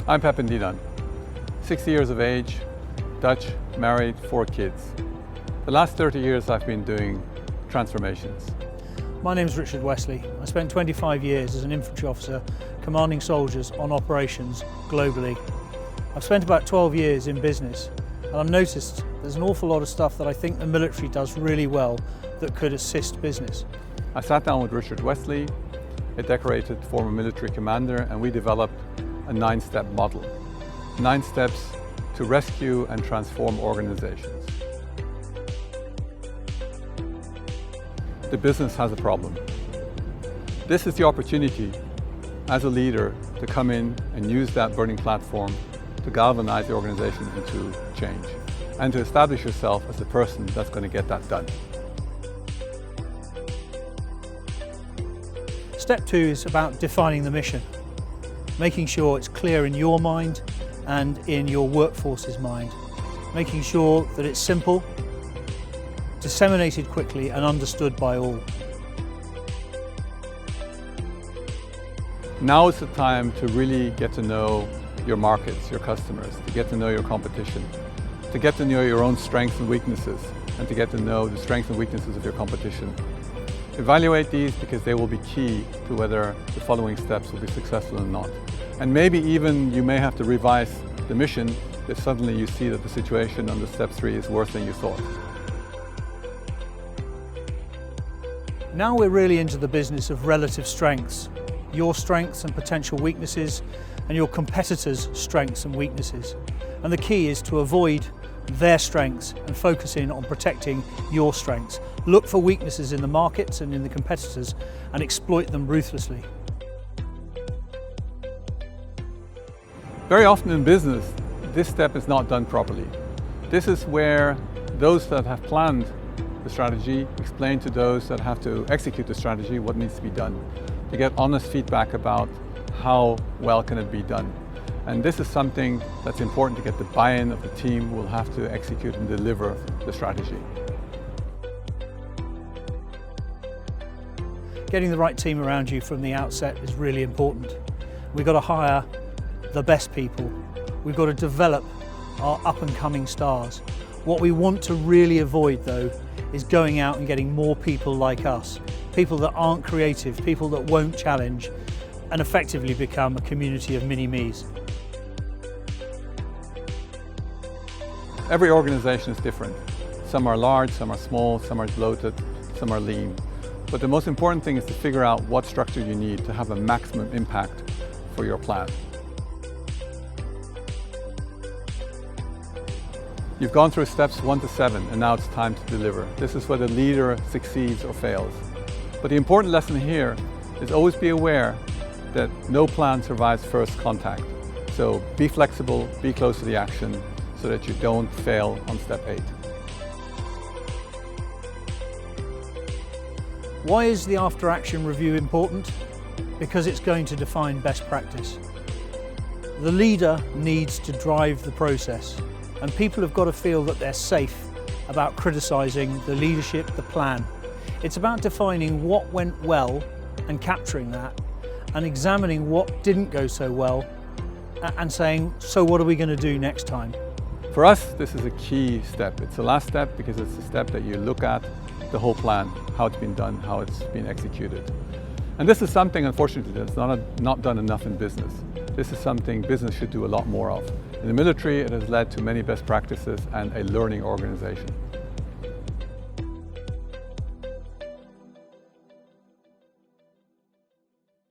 I'm Pepyn Dinandt, 60 years of age, Dutch, married, 4 kids. The last 30 years I've been doing transformations. My name is Westley. I spent 25 years as an infantry officer commanding soldiers on operations globally. I've spent about 12 years in business, and I've noticed there's an awful lot of stuff that I think the military does really well that could assist business. I sat down with Westley, a decorated former military commander, and we developed a 9-step model. 9 steps to rescue and transform organizations. The business has a problem. This is the opportunity as a leader to come in and use that burning platform to galvanize the organization into change and to establish yourself as the person that's going to get that done. Step 2 is about defining the mission, making sure it's clear in your mind and in your workforce's mind, making sure that it's simple, disseminated quickly and understood by all. Now is the time to really get to know your markets, your customers, to get to know your competition, to get to know your own strengths and weaknesses, and to get to know the strengths and weaknesses of your competition. Evaluate these because they will be key to whether the following steps will be successful or not. And maybe even you may have to revise the mission if suddenly you see that the situation under step 3 is worse than you thought. Now we're really into the business of relative strengths, your strengths and potential weaknesses, and your competitors' strengths and weaknesses. And the key is to avoid their strengths and focus in on protecting your strengths. Look for weaknesses in the markets and in the competitors and exploit them ruthlessly. Very often in business, this step is not done properly. This is where those that have planned the strategy explain to those that have to execute the strategy what needs to be done, to get honest feedback about how well can it be done. And this is something that's important to get the buy-in of the team who will have to execute and deliver the strategy. Getting the right team around you from the outset is really important. We've got to hire the best people. We've got to develop our up-and-coming stars. What we want to really avoid, though, is going out and getting more people like us. People that aren't creative, people that won't challenge, and effectively become a community of mini-me's. Every organization is different. Some are large, some are small, some are bloated, some are lean. But the most important thing is to figure out what structure you need to have a maximum impact for your plan. You've gone through steps 1 to 7 and now it's time to deliver. This is where the leader succeeds or fails. But the important lesson here is always be aware that no plan survives first contact. So be flexible, be close to the action so that you don't fail on step 8. Why is the after-action review important? Because it's going to define best practice. The leader needs to drive the process, and people have got to feel that they're safe about criticising the leadership, the plan. It's about defining what went well and capturing that, and examining what didn't go so well and saying, so what are we going to do next time? For us, this is a key step. It's the last step because it's the step that you look at the whole plan, how it's been done, how it's been executed. And this is something, unfortunately, that's not done enough in business. This is something business should do a lot more of. In the military, it has led to many best practices and a learning organization.